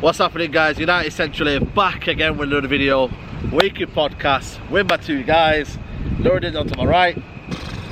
What's happening, guys? United Central here, back again with another video. Weekly podcast with my two guys. Loaded onto my right.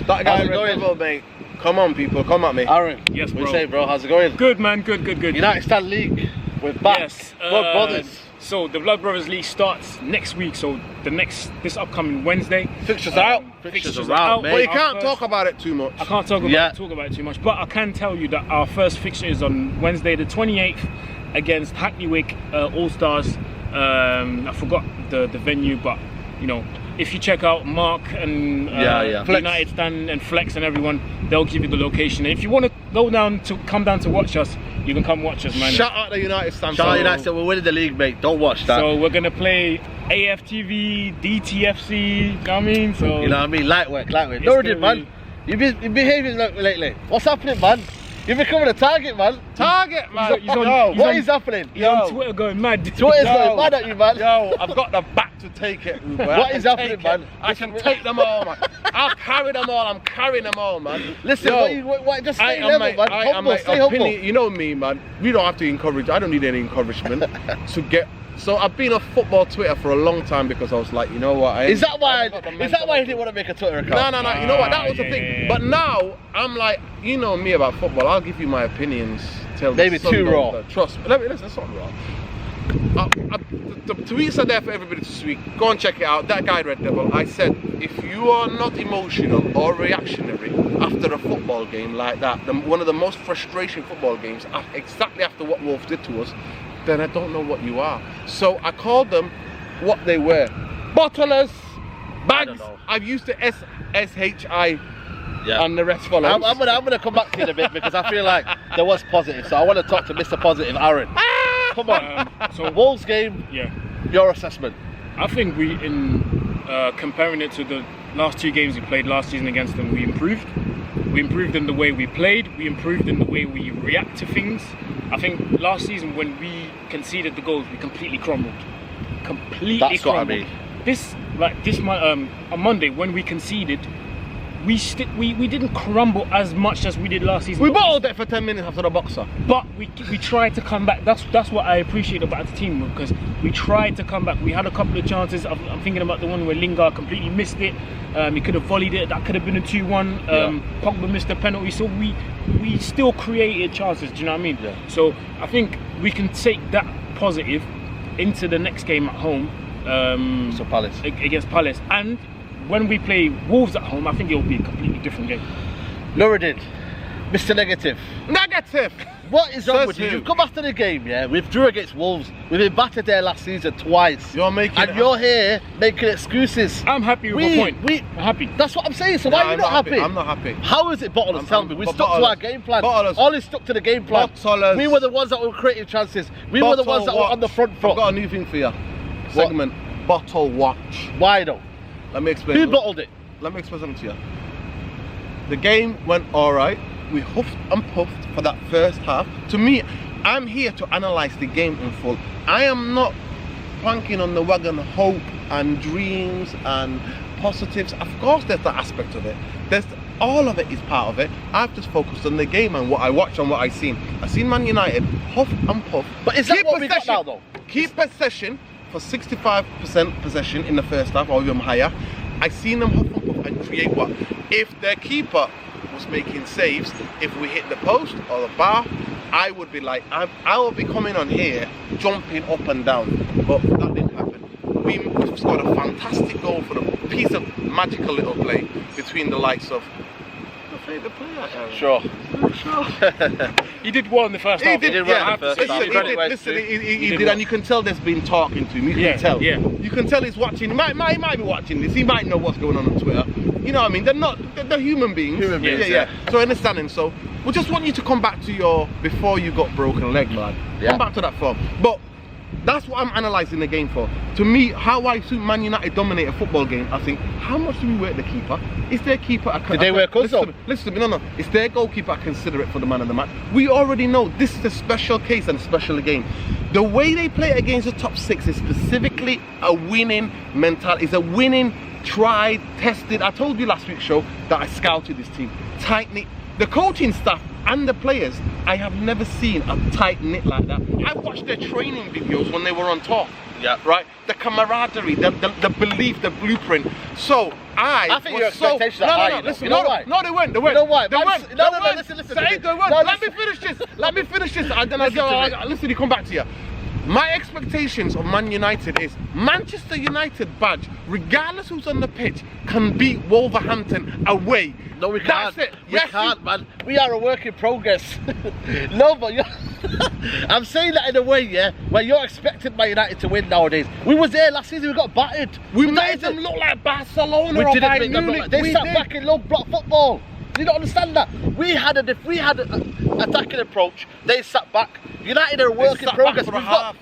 That guy going, mate. Come on, people, come at me. Aaron, yes, bro. bro. What you say, bro? How's it going? Good, man. Good. United Stand League. We're back. Yes. Blood Brothers. So the Blood Brothers League starts next week. So this upcoming Wednesday. Fixtures are out. Fixtures are out, mate. Well, you can't talk about it too much. I can't talk about it too much, but I can tell you that our first fixture is on Wednesday, the 28th, against Hackney Wick All Stars. I forgot the venue, but you know, if you check out Mark and United Stand and Flex and everyone, they'll give you the location. And if you want to come down to watch us, you can come watch us, man. Shout out the United Stand. Shout out United Stand. We're winning the league, mate. Don't watch that. So we're gonna play AFTV, DTFC. You know what I mean? So you know what I mean? Light work. Loaded, man. You've been behaving lately. What's happening, man? You're becoming a target, man. Target, man. What is happening? He's on Twitter going mad. Twitter's going mad at you, man. Yo, I've got the back to take it, Ruben. What is happening, man? I can take them all, man. I'll carry them all. I'm carrying them all, man. Listen, just stay level, man. Humble, stay humble. You know me, man. We don't have to encourage. I don't need any encouragement to get. So I've been on football Twitter for a long time because I was like, you know what? Is that why you didn't want to make a Twitter account? No. You know what? That was the thing. But now I'm like, you know me about football. I'll give you my opinions. Maybe too raw. Trust me. Listen, that's not raw. The tweets are there for everybody to see. Go and check it out. That guy, Red Devil, I said, if you are not emotional or reactionary after a football game like that, one of the most frustrating football games, exactly after what Wolves did to us, then I don't know what you are. So I called them what they were. Bottlers, bags. I've used the SHI and the rest follows. I'm gonna come back to you in a bit because I feel like there was positive. So I want to talk to Mr. Positive, Aaron. Come on. So Wolves game, your assessment. I think comparing it to the last two games we played last season against them, we improved. We improved in the way we played. We improved in the way we react to things. I think last season when we conceded the goals, we completely crumbled. That's what I mean. On Monday when we conceded, we didn't crumble as much as we did last season. We bottled it for 10 minutes after the boxer. But we tried to come back. That's what I appreciate about the team, because we tried to come back. We had a couple of chances. I'm thinking about the one where Lingard completely missed it. He could have volleyed it. That could have been a 2-1. Pogba missed the penalty. So we still created chances. Do you know what I mean? Yeah. So I think we can take that positive into the next game at home. Against Palace. And when we play Wolves at home, I think it will be a completely different game. Luridin, Mr. Negative. What is wrong with you? You've come after the game, yeah? We drew against Wolves. We've been battered there last season twice. You're here making excuses. I'm happy with my point. I'm happy. That's what I'm saying. So why are you not happy? I'm not happy. How is it, Bottlers? Tell me. We stuck to our game plan. Ollie stuck to the game plan. We were the ones that were creating chances. We were the ones that were on the front foot. I've got a new thing for you. Segment. Bottle watch. Why though? Let me explain. Who bottled it? Let me explain something to you. The game went alright. We huffed and puffed for that first half. To me, I'm here to analyse the game in full. I am not planking on the wagon hope and dreams and positives. Of course there's that aspect of it. All of it is part of it. I've just focused on the game and what I watched and what I've seen. I've seen Man United huff and puff. But is that what we got now though? Keep possession for 65% possession in the first half, or even higher. I've seen them huff and puff and create what? If their keeper was making saves, if we hit the post or the bar, I would be like, I will be coming on here, jumping up and down. But that didn't happen. We scored a fantastic goal for a piece of magical little play between the likes of my favourite player. Sure. He did well in the first half. He did well in the first half. He did, and you can tell there's been talking to him. You can tell. Yeah. You can tell he's watching. He might be watching this. He might know what's going on Twitter. You know what I mean? They're human beings. Yeah. So I understand him. So we just want you to come back to your before you got broken leg, man. Come back to that form. But that's what I'm analysing the game for. To me, how I see Man United dominate a football game, I think, how much do we work the keeper? Is their keeper... Did they work us up? Listen to me, no. Is their goalkeeper considerate for the man of the match? We already know this is a special case and a special game. The way they play against the top six is specifically a winning mentality. It's a winning, tried, tested. I told you last week's show that I scouted this team. Tight-knit. The coaching staff and the players I have never seen a tight knit like that. I've watched their training videos when they were on tour. Yeah. Right? The camaraderie, the belief, the blueprint. So I think your expectations are high. Listen, you know why? No, they weren't. You know why? They weren't. No, listen. Let me finish this. Let me finish this. And then I'll listen, come back to you. My expectations of Man United is Manchester United badge, regardless who's on the pitch, can beat Wolverhampton away. No, we can't. That's it. We can't, man. We are a work in progress. No, but I'm saying that in a way, yeah, where you're expecting Man United to win nowadays. We was there last season, we got battered. We made them look like Barcelona or Bayern Munich. They sat back in low block football. Do you not understand that? We had an attacking approach. They sat back. United are a work in progress.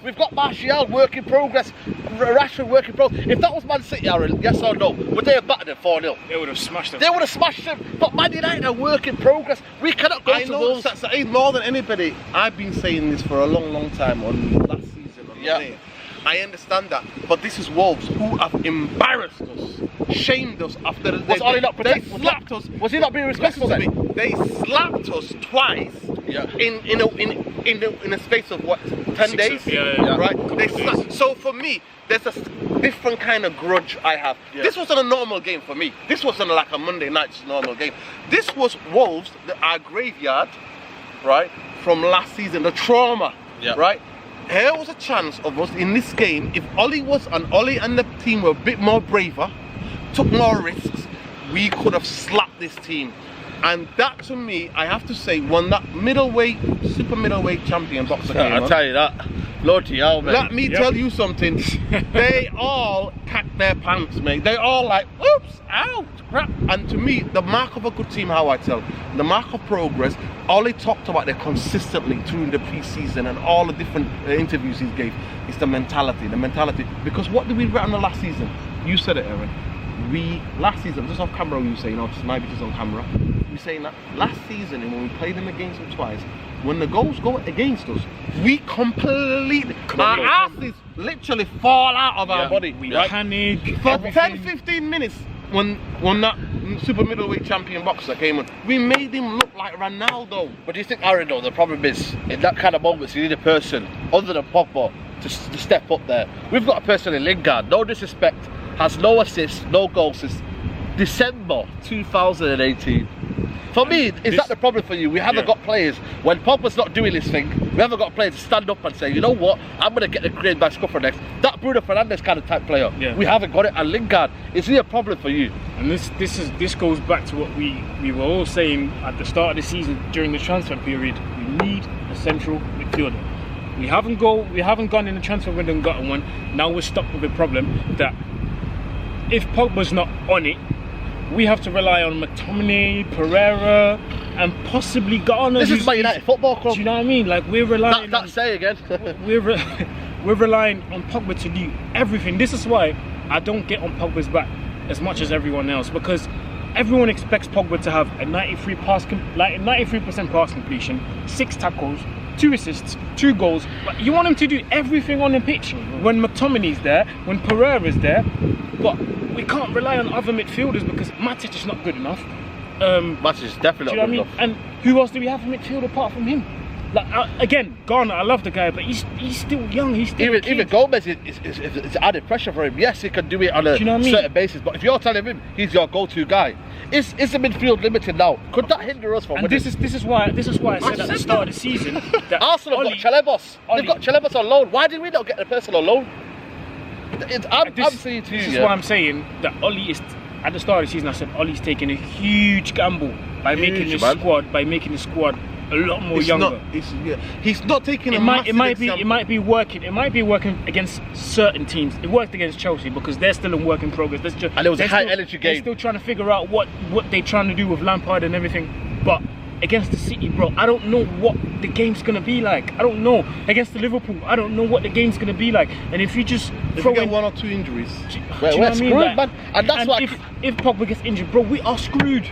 We've got Martial, work in progress. Rashford, work in progress. If that was Man City, Aaron, yes or no, would they have battered them 4-0? They would have smashed them. They would have smashed them. But Man United are work in progress. We cannot go to Wolves. More than anybody, I've been saying this for a long time on last season. I understand that, but this is Wolves who have embarrassed us, shamed us after they slapped us. Was he not being respectful then? They slapped us twice in a space of what, 10 days? Right? So for me, there's a different kind of grudge I have. This wasn't a normal game for me. This wasn't like a Monday night normal game. This was Wolves, our graveyard, right, from last season, the trauma, right? Here was a chance of us in this game, if Ollie and the team were a bit more braver, took more risks, we could have slapped this team. And that, to me, I have to say, won that super middleweight champion boxer game. I'll tell you that. Bloody hell, mate. Let me tell you something. They all cacked their pants, mate. They all like, oops, ouch, crap. And to me, the mark of a good team, how I tell, the mark of progress, Ollie talked about it consistently through the pre-season and all the different interviews he gave. It's the mentality. Because what did we write on the last season? You said it, Aaron. Last season, just off camera, you say, just maybe just on camera. We're saying that last season, and when we played them against them twice, when the goals go against us, we completely, our asses literally fall out of our body. We panic. For 10-15 minutes, when that super middleweight champion boxer came on, we made him look like Ronaldo. But do you think, Aaron, though, the problem is, in that kind of moments, you need a person, other than Pogba, to step up there. We've got a person in Lingard, no disrespect, has no assists, no goal assists. December 2018. For me, is that the problem for you? We haven't got players, when Pogba's not doing this thing, we haven't got players to stand up and say, you know what, I'm going to get the green by scupper next. That Bruno Fernandes kind of type player. We haven't got it. And Lingard, is he a problem for you? And this goes back to what we were all saying at the start of the season during the transfer period. We need a central midfielder. We haven't gone in the transfer window and gotten one. Now we're stuck with a problem that if Pogba's not on it, we have to rely on McTominay, Pereira, and possibly Garner. This is my United Football Club. Do you know what I mean? Like, we're relying. Say again. we're relying on Pogba to do everything. This is why I don't get on Pogba's back as much as everyone else, because everyone expects Pogba to have a 93% pass completion, 6 tackles, 2 assists, 2 goals. But you want him to do everything on the pitch when McTominay's there, when Pereira's there. But we can't rely on other midfielders because Matic is not good enough. Matic is definitely not good enough. And who else do we have in midfield apart from him? Like again, Garner, I love the guy, but he's still young. He's still even Gomez is added pressure for him. Yes, he can do it on a certain basis, but if you're telling him he's your go-to guy, is the midfield limited now? Could that hinder us from winning? This is why I said at the start of the season that Arsenal have got Chalobah. They've got Chalobah on loan. Why did we not get the person on loan? I'm saying to you. This is why I'm saying that Ollie is. At the start of the season, I said Ollie's taking a huge gamble by making the squad a lot more younger. He's not taking it might be working against certain teams. It worked against Chelsea because they're still in work in progress. And it was a high energy game. They're still trying to figure out what they're trying to do with Lampard and everything. But against the City, bro, I don't know what the game's gonna be like. I don't know. Against the Liverpool, I don't know what the game's gonna be like. And if you just throw in 1 or 2 injuries, we're screwed, man. And that's why if Pogba gets injured, bro, we are screwed.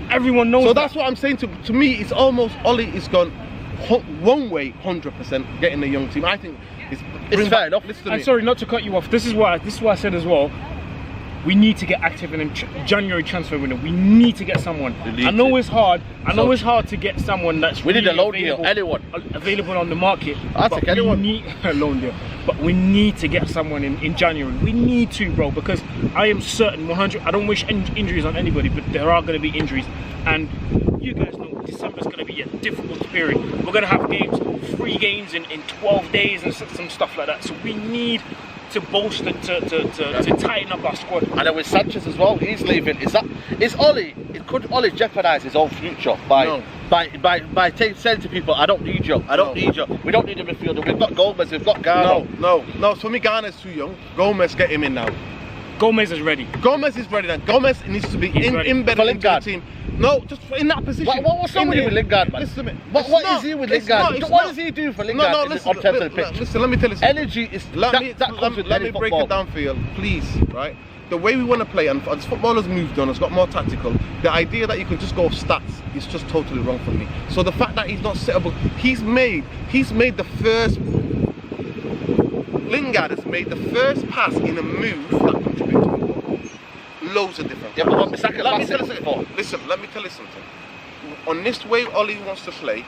Everyone knows. So that's what I'm saying. To me, it's almost Ollie is gone one way, 100% getting the young team. I think it's fair enough. I'm sorry not to cut you off. This is why I said as well. we need to get active in January transfer window. We need to get someone. I know it's hard. I know it's hard to get someone that's we need really a loan deal. Anyone available on the market. I'll take anyone. We need a loan deal. But we need to get someone in January. We need to, bro, because I am certain 100. I don't wish injuries on anybody, but there are going to be injuries, and you guys know December's going to be a difficult period. We're going to have games, 3 games in 12 days and some stuff like that. So we need to bolster, to tighten up our squad. And then with Sanchez as well, he's leaving. Could Ollie jeopardise his own future by saying to people, I don't need you, we don't need a midfielder, we've got Gomez, we've got Garner. No, for me Garner's too young. Gomez, get him in now. Gomez is ready. Gomez is ready then. Gomez needs to be embedded into the team. No, just in that position. What's wrong with Lingard, man? Listen to me. What is he with Lingard? What does he do for Lingard listen, on terms of the pitch? Listen, let me tell you something. Energy is let me break it down for you, please, right? The way we want to play, and as football has moved on, it's got more tactical. The idea that you can just go off stats is just totally wrong for me. So the fact that he's not settable, Lingard has made the first pass in a move that contributed to the goal. Loads of different. Yeah, but what Bissaka let me tell you something. Listen, let me tell you something. On this way Ollie wants to play,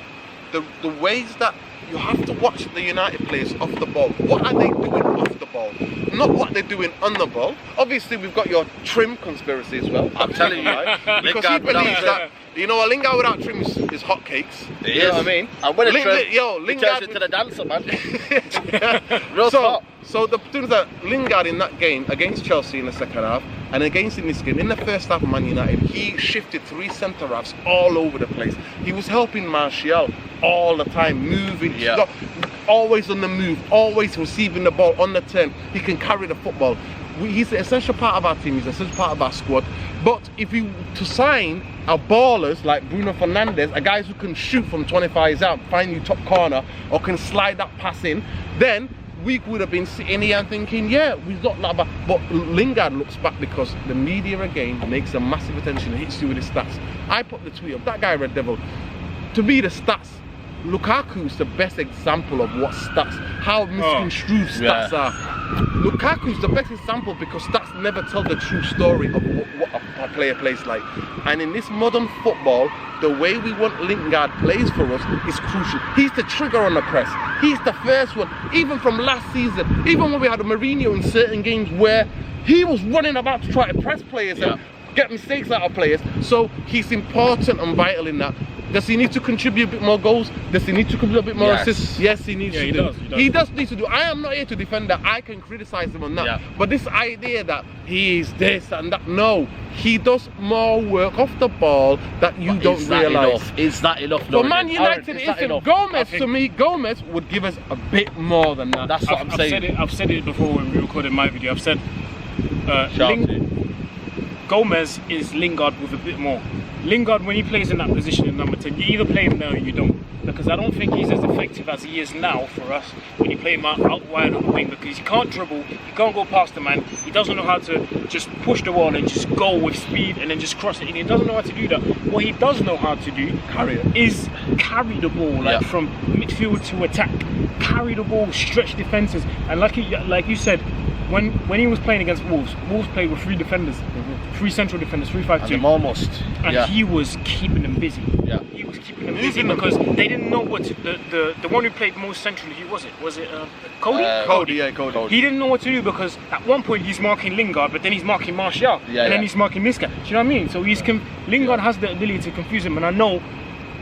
the ways that you have to watch the United players off the ball. What are they doing off the ball? Not what they're doing on the ball. Obviously, we've got your trim conspiracy as well. I'm telling you, right? Because he believes that, you know, a Lingard without trim is hotcakes. You know what I mean? And when Lingard turns into the dancer, man. Real talk. So the thing is that Lingard in that game against Chelsea in the second half, and against in this game, in the first half of Man United, he shifted 3 centre-halves all over the place. He was helping Martial all the time, moving, always on the move, always receiving the ball on the turn. He can carry the football. He's an essential part of our team, he's an essential part of our squad. But if you to sign our ballers like Bruno Fernandes, a guys who can shoot from 25 yards out, find you top corner, or can slide that pass in, then we would have been sitting here and thinking, yeah, we've got that. But Lingard looks back because the media again makes a massive attention and hits you with his stats. I put the tweet up, that guy Red Devil, to me the stats, Lukaku is the best example of what stats, how misconstrued stats are. Lukaku is the best example because stats never tell the true story of what a player plays like. And in this modern football, the way we want Lingard plays for us is crucial. He's the trigger on the press. He's the first one. Even from last season, even when we had a Mourinho in certain games where he was running about to try to press players and get mistakes out of players. So he's important and vital in that. Does he need to contribute a bit more goals? Does he need to contribute a bit more assists? Yes, he needs to do. He does need to do. I am not here to defend that. I can criticize him on that. Yeah. But this idea that he's this and that, no. He does more work off the ball that you don't realise. Is that enough? For Man United, Gomez, to me, Gomez would give us a bit more than that. That's what I'm saying. I've said it before when we recorded my video. I've said Gomez is Lingard with a bit more. Lingard, when he plays in that position in number 10, you either play him there or you don't. Because I don't think he's as effective as he is now for us when you play him out wide on the wing, because he can't dribble, he can't go past the man, he doesn't know how to just push the ball and just go with speed and then just cross it in. He doesn't know how to do that. What he does know how to do is carry the ball, like from midfield to attack, carry the ball, stretch defences. And like you said, when he was playing against Wolves played with 3 defenders, 3 central defenders, 3-5-2. And he was keeping them busy. He was keeping them busy because they didn't know what to, the one who played most centrally. Who was it? Was it Cody? Cody. He didn't know what to do because at one point he's marking Lingard, but then he's marking Martial, and then he's marking this guy. Do you know what I mean? So Lingard has the ability to confuse him, and I know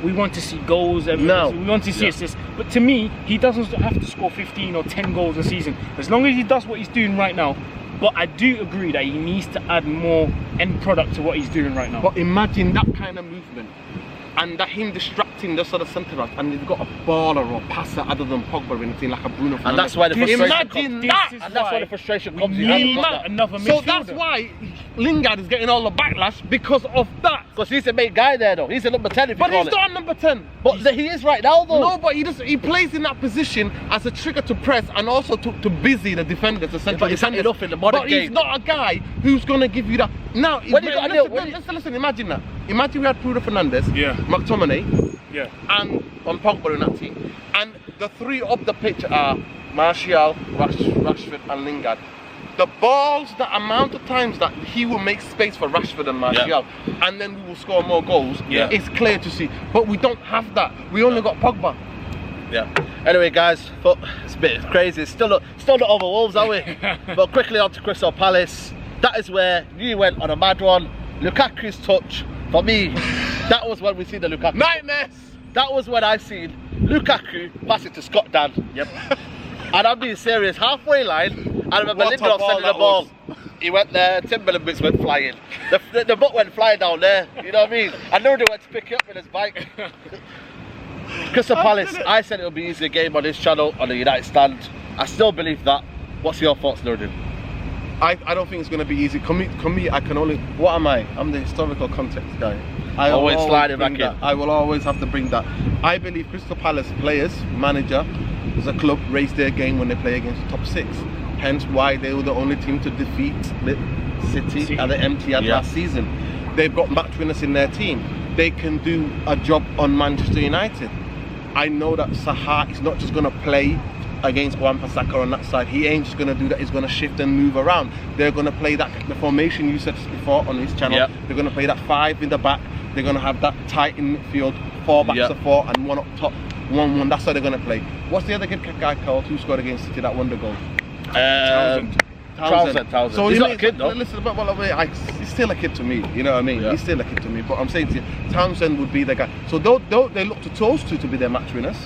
we want to see goals. We want to see assists. But to me, he doesn't have to score 15 or 10 goals a season. As long as he does what he's doing right now. But I do agree that he needs to add more end product to what he's doing right now. But imagine that kind of movement. And that him distracting the sort of centre back, and they've got a baller or passer other than Pogba in a team like a Bruno Fernandes. And that's why the frustration Imagine that! And that's why the frustration comes. Another midfielder. So that's why Lingard is getting all the backlash because of that. Because he's the main guy there, though. He's a number 10. But he's not a number 10. But he is right now, though. No, but he plays in that position as a trigger to press and also to busy the defenders, the central defenders. But it's enough in the modern game. But he's not a guy who's going to give you that. Now, listen, imagine that. Imagine we had Bruno Fernandes, McTominay, and Pogba in that team. And the 3 up the pitch are Martial, Rashford and Lingard. The balls, the amount of times that he will make space for Rashford and Martial, and then we will score more goals, it's clear to see. But we don't have that. We only got Pogba. Yeah. Anyway, guys, it's a bit crazy. It's still not over Wolves, are we? But quickly on to Crystal Palace. That is where you went on a mad one. Lukaku's touch, for me, that was when we see the Lukaku. Nightmares! That was when I seen Lukaku pass it to Scott Dan. Yep. And I'm being serious. Halfway line, I remember Lingard sending the ball. He went there, Timberland went flying. The butt went flying down there, you know what I mean? I know they went to pick it up with his bike. Crystal Palace, I said it would be an easier game on this channel, on the United stand. I still believe that. What's your thoughts, Nordin? I don't think it's going to be easy. Me, I can only... What am I? I'm the historical context guy. I always slide it back in. I will always have to bring that. I believe Crystal Palace players, manager, as a club, raise their game when they play against the top 6. Hence why they were the only team to defeat City at the Etihad last season. They've got match winners in their team. They can do a job on Manchester United. I know that Zaha is not just going to play against Wan-Bissaka on that side. He ain't just going to do that. He's going to shift and move around. They're going to play the formation you said before on this channel. They're going to play that 5 in the back. They're going to have that tight in midfield, 4 backs of 4 and 1 up top, 1-1. That's how they're going to play. What's the other good guy called who scored against City that won the goal? Townsend. So he's not a kid though. Listen, he's still a kid to me. You know what I mean? He's still a kid to me. But I'm saying to you, Townsend would be the guy. So they look to those two to be their match winners,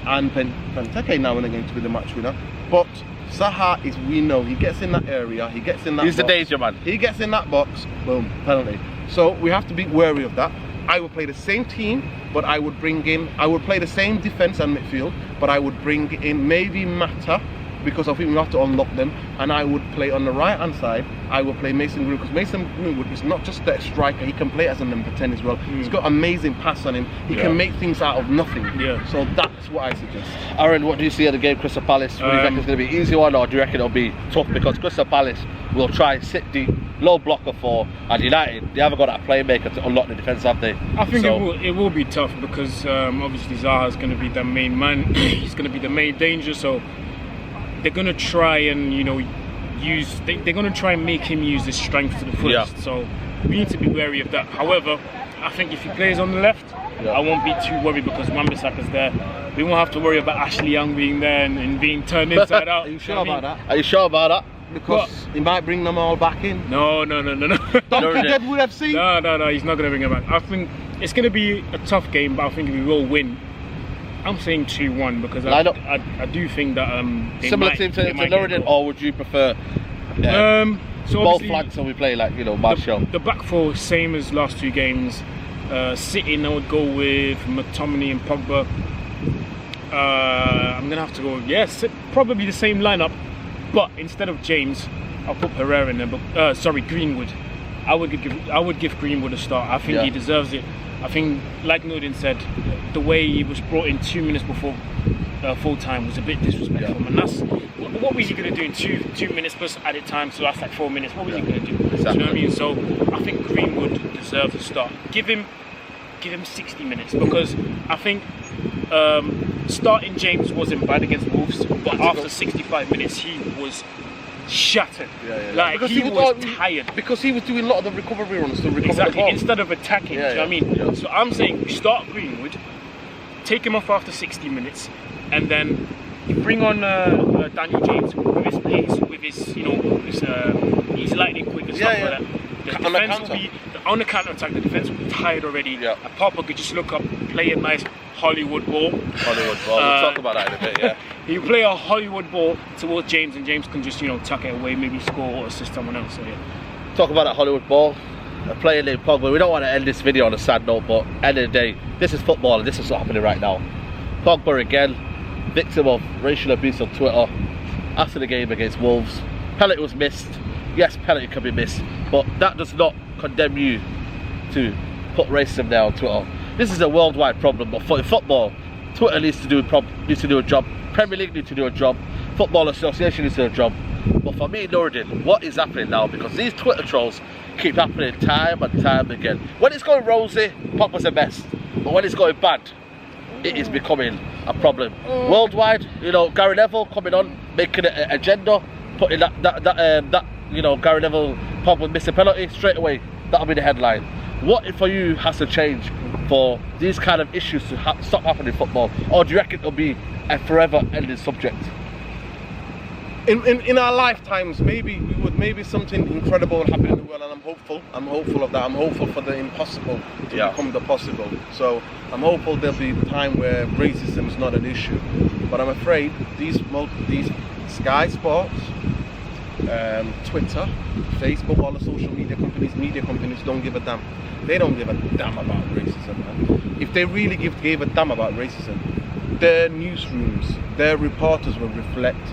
and Benteke now and again to be the match winner. But Zaha is, we know, he gets in that area, he gets in that He's box, the danger man. He gets in that box, boom, penalty. So we have to be wary of that. I would play the same team, but I would play the same defence and midfield, but I would bring in maybe Mata, because I think we have to unlock them, and I would play on the right hand side. I will play Mason Greenwood, because Mason Greenwood is not just that striker, he can play as a number 10 as well. He's got amazing pass on him, he can make things out of nothing. So that's what I suggest. Aaron, what do you see of the game, Crystal Palace? What do you reckon it's going to be an easy one, or do you reckon it'll be tough? Because Crystal Palace will try and sit deep, low blocker 4, and United, they haven't got that playmaker to unlock the defence, have they? I think it will be tough, because obviously Zaha is going to be the main man. He's going to be the main danger, so they're going to try and, you know, they're going to try and make him use his strength to the fullest. So we need to be wary of that. However, I think if he plays on the left, I won't be too worried, because Wan-Bissaka's there. We won't have to worry about Ashley Young being there and being turned inside out. Are you sure about that? Are you sure about that? Because he might bring them all back in. No. Don't forget Deadwood FC. No, he's not going to bring them back. I think it's going to be a tough game, but I think we will win. I'm saying 2-1, because I do think that similar team to Lingard, or would you prefer so both flanks, so we play like, you know, Martial? The back 4, same as last 2 games. Sitting, I would go with McTominay and Pogba. I'm gonna have to go probably the same lineup, but instead of James, I'll put Pereira in there. But Greenwood. I would give Greenwood a start. I think he deserves it. I think, like Nordin said, the way he was brought in 2 minutes before full time was a bit disrespectful, and that's what was he going to do in 2 minutes plus added time? So that's like 4 minutes. What was he going to do? Exactly. Do you know what I mean? So I think Greenwood deserves a start. Give him 60 minutes, because I think starting James wasn't bad against Wolves, but after 65 minutes he was shattered. Like, because he was tired, because he was doing a lot of the recovery runs to recover exactly the ball. instead of attacking. Do you know what I mean? So I'm saying start Greenwood, take him off after 60 minutes, and then you bring on Daniel James with his pace, with his, you know, he's lightning quick and stuff like that. The defense will be on the counter attack. The defense will be tired already. And Papa could just look up, play a nice Hollywood ball. We'll talk about that in a bit. You play a Hollywood ball towards James, and James can just, you know, tuck it away, maybe score or assist someone else. So talk about that Hollywood ball. A player named Pogba. We don't want to end this video on a sad note, but end of the day, this is football, and this is what's happening right now. Pogba again, victim of racial abuse on Twitter after the game against Wolves. Penalty was missed. Yes, penalty can be missed, but that does not condemn you to put racism there on Twitter. This is a worldwide problem, but for football, Twitter needs to do a job. Premier League needs to do a job. Football Association needs to do a job. But for me, Nordin, what is happening now? Because these Twitter trolls keep happening time and time again. When it's going rosy, Pogba's the best. But when it's going bad, it is becoming a problem. Worldwide, you know, Gary Neville coming on, making it an agenda. putting that you know, Gary Neville probably missed a penalty straight away. That'll be the headline. What for you has to change for these kind of issues to stop happening in football, or do you reckon it'll be a forever ending subject? In our lifetimes, maybe something incredible will happen in the world, and I'm hopeful of that. I'm hopeful for the impossible to become the possible. So I'm hopeful there'll be a time where racism is not an issue. But I'm afraid these Sky Sports, Twitter, Facebook, all the social media companies don't give a damn. They don't give a damn about racism, man. If they really gave a damn about racism, their newsrooms, their reporters will reflect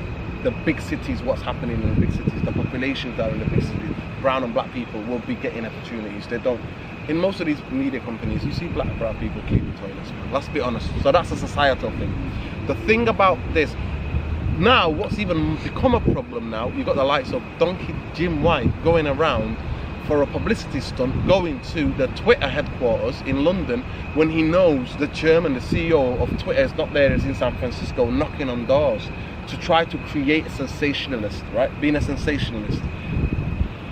the big cities, what's happening in the big cities, the populations that are in the big cities. Brown and black people will be getting opportunities. They don't. In most of these media companies, you see black and brown people cleaning toilets, man. Let's be honest. So that's a societal thing. The thing about this, now what's even become a problem now, you've got the likes of Donkey Jim White going around for a publicity stunt, going to the Twitter headquarters in London when he knows the chairman, the CEO of Twitter is not there, is in San Francisco knocking on doors to try to create a sensationalist, right? Being a sensationalist.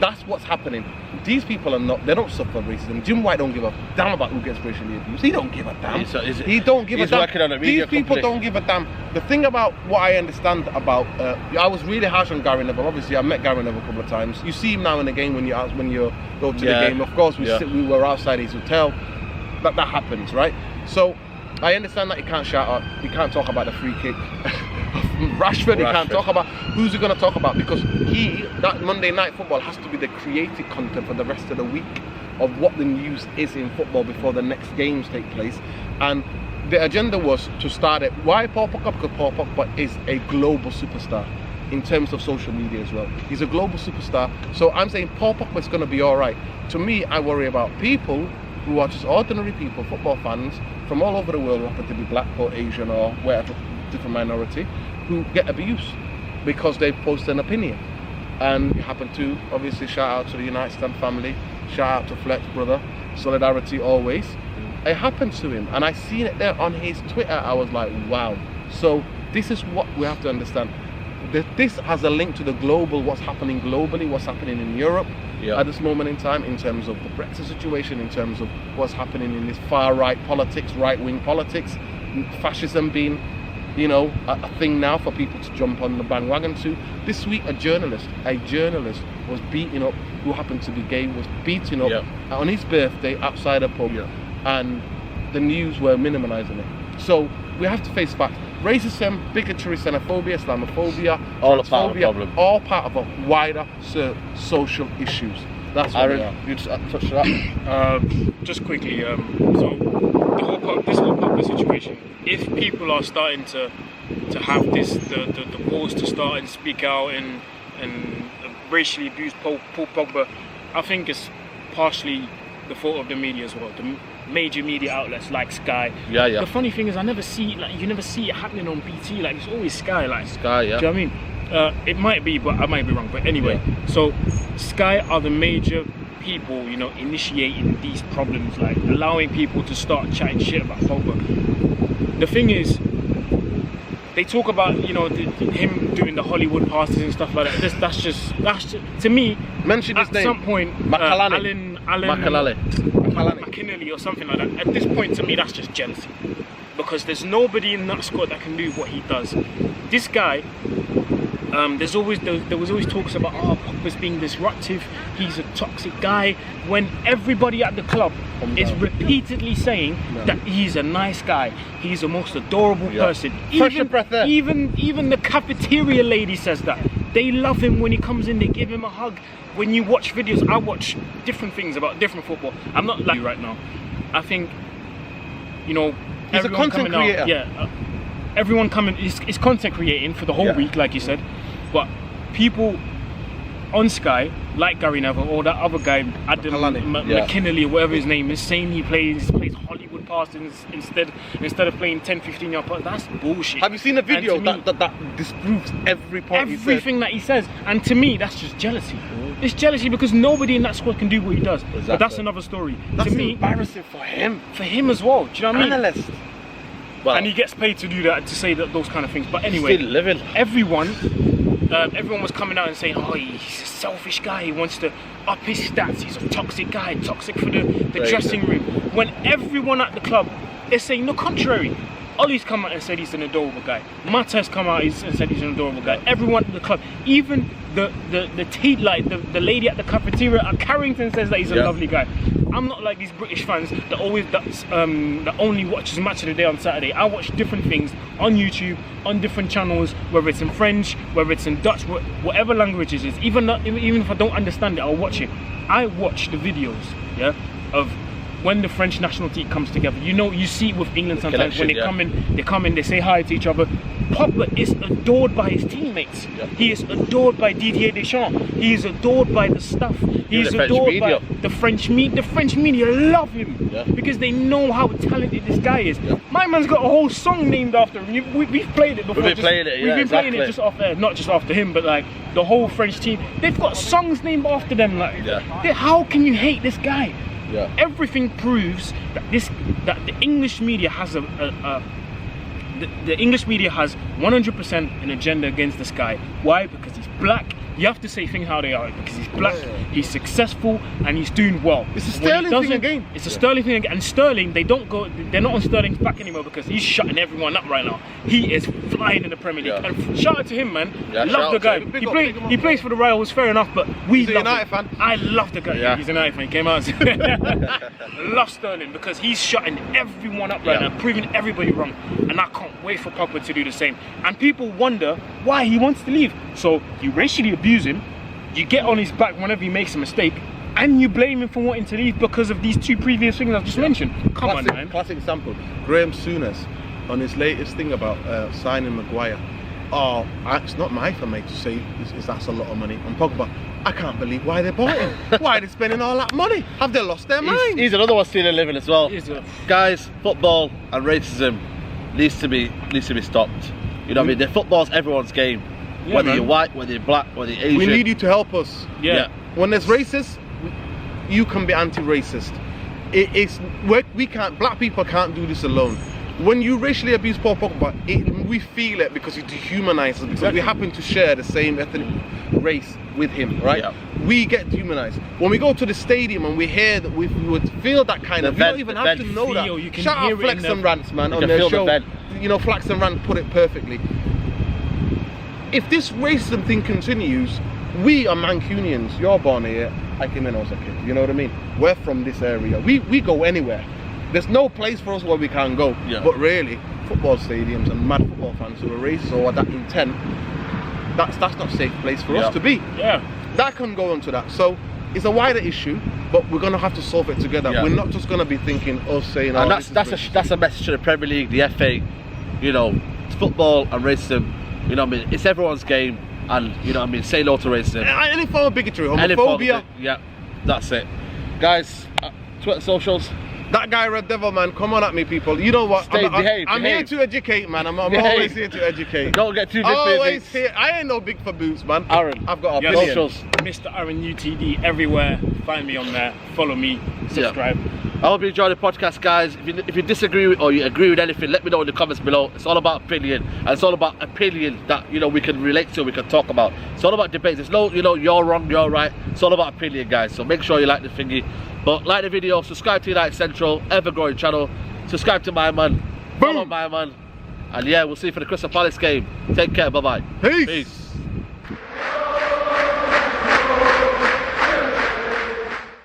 That's what's happening. These people are not, they don't suffer racism. Jim White don't give a damn about who gets racially abused. He don't give a damn. He don't give a damn. These people don't give a damn. The thing about what I understand about, I was really harsh on Gary Neville. Obviously, I met Gary Neville a couple of times. You see him now in the game when you go to the game. Of course, we were outside his hotel. That happens, right? So I understand that he can't shout out. He can't talk about the free kick. Rashford, he can't talk about. Who's he going to talk about? Because that Monday Night Football has to be the creative content for the rest of the week of what the news is in football before the next games take place. And the agenda was to start it. Why Paul Pogba? Because Paul Pogba is a global superstar in terms of social media as well. He's a global superstar. So I'm saying Paul Pogba is going to be all right. To me, I worry about people who are just ordinary people, football fans from all over the world who happen to be black or Asian or whatever different minority, who get abused because they post an opinion. And you happen to obviously shout out to the United Stand family, shout out to Flex brother, solidarity always. It happened to him, and I seen it there on his Twitter. I was like, wow. So this is what we have to understand. This has a link to the global, what's happening globally, what's happening in Europe at this moment in time, in terms of the Brexit situation, in terms of what's happening in this far right politics, right wing politics, fascism being, you know, a thing now for people to jump on the bandwagon to. This week, a journalist was beaten up, who happened to be gay, was beaten up on his birthday outside a pub, and the news were minimalising it. So we have to face facts. Racism, bigotry, xenophobia, Islamophobia, all a part of the problem. All part of a wider social issues. That's what they are. You just touched that. Just quickly, so this whole Pogba situation, if people are starting to have the balls to start and speak out and racially abuse Paul Pogba, I think it's partially the fault of the media as well. The major media outlets like Sky. The funny thing is, you never see it happening on BT. Like, it's always Sky. Like Sky, yeah. Do you know what I mean? It might be, but I might be wrong. But anyway, so Sky are the major people, you know, initiating these problems, like allowing people to start chatting shit about Pogba. The thing is, they talk about, you know, him doing the Hollywood passes and stuff like that. That's just to me. Mention his name. At some point, Alan McKinney or something like that. At this point, to me, that's just jealousy, because there's nobody in that squad that can do what he does. This guy, there was always talks about Pogba's being disruptive. He's a toxic guy. When everybody at the club is repeatedly saying that he's a nice guy, he's the most adorable person. Even the cafeteria lady says that. They love him when he comes in. They give him a hug. When you watch videos, I watch different things about different football. I'm not like you right now. I think, you know, he's a content creator. Everyone coming is content creating for the whole week, like you said. But people on Sky, like Gary Neville or that other guy, Adam McKinney or whatever his name is, saying he plays Hollywood passes instead of playing 10-15 yard passes. That's bullshit. Have you seen the video that disproves everything that he says? And to me, that's just jealousy. It's jealousy because nobody in that squad can do what he does. Exactly. But that's another story. That's to me, embarrassing for him. For him as well. Do you know what I mean? Analyst. Well, and he gets paid to do that, to say those kind of things. But anyway, still living. Everyone everyone was coming out and saying, oh, he's a selfish guy, he wants to up his stats, he's a toxic guy, toxic for the dressing room. When everyone at the club is saying the contrary. Ollie's come out and said he's an adorable guy. Matta's come out and said he's an adorable guy. Everyone at the club, even the lady at the cafeteria at Carrington says that he's a lovely guy. I'm not like these British fans that only watches Match of the Day on Saturday. I watch different things on YouTube, on different channels, whether it's in French, whether it's in Dutch, whatever language it is. Even if I don't understand it, I'll watch it. I watch the videos, of when the French national team comes together. You know, you see it with England sometimes when they come in, they say hi to each other. Pogba is adored by his teammates. He is adored by Didier Deschamps. He is adored by the staff. He is adored by the French media. The French media love him because they know how talented this guy is. My man's got a whole song named after him. We've played it before. We've been playing it just off there, not just after him, but like the whole French team. They've got songs named after them. Like, how can you hate this guy? Everything proves that the English media has the English media has 100% an agenda against this guy. Why? Because he's black. You have to say things how they are, because he's black, he's successful, and he's doing well. It's a Sterling thing again. It's a Sterling thing again. And Sterling, they're not on Sterling's back anymore because he's shutting everyone up right now. He is flying in the Premier League. And shout out to him, man. Love the guy. He plays for the Royals, fair enough, but he's a United fan. I love the guy. He's a United fan. He came out and said, love Sterling because he's shutting everyone up right now, proving everybody wrong. And I can't wait for Pogba to do the same. And people wonder why he wants to leave. So you racially abuse him, you get on his back whenever he makes a mistake, and you blame him for wanting to leave because of these two previous things I've just mentioned. Come on, man. Classic example. Graham Souness on his latest thing about signing Maguire. Oh, it's not my for me to say that's a lot of money. And Pogba, I can't believe why they bought him. Why are they spending all that money? Have they lost their mind? He's another one stealing a living as well. Guys, football and racism needs to be stopped. You know what I mean? The football's everyone's game. Whether you're white, whether you're black, whether you're Asian. We need you to help us. When there's racists, you can be anti-racist. Black people can't do this alone. When you racially abuse Paul Pogba, we feel it because he dehumanizes us, because we happen to share the same ethnic race with him, right? We get dehumanized. When we go to the stadium and we hear that, we would feel that kind of, you don't even have to know that. Shout out Flex and Rants, man, on their show. You know, Flex and Rant put it perfectly. If this racism thing continues, we are Mancunians. You're born here. I came in as a kid. You know what I mean? We're from this area. We go anywhere. There's no place for us where we can't go. But really, football stadiums and mad football fans who are racist or that intent, that's not a safe place for us to be. That can go onto that. So it's a wider issue, but we're gonna have to solve it together. We're not just gonna be thinking us saying. And that's a message to the Premier League, the FA. You know, football and racism. You know what I mean? It's everyone's game, and you know what I mean? Say no to racism. Any form of bigotry, homophobia. That's it. Guys, Twitter socials. That guy Red Devil, man, come on at me, people. You know what? I'm here to educate, man. I'm always here to educate. Don't get too big. Always here. I ain't no big for boots, man. Aaron, I've got a socials. Mr. Aaron UTD everywhere. Find me on there. Follow me. Subscribe. I hope you enjoy the podcast, guys. If you disagree with, or you agree with anything, let me know in the comments below. It's all about opinion, and it's all about opinion that we can relate to, we can talk about. It's all about debates. It's no, you're wrong, you're right. It's all about opinion, guys. So make sure you like the thingy. But like the video, subscribe to United Central, ever-growing channel. Subscribe to my man, follow my man, and yeah, we'll see you for the Crystal Palace game. Take care, bye-bye. Peace.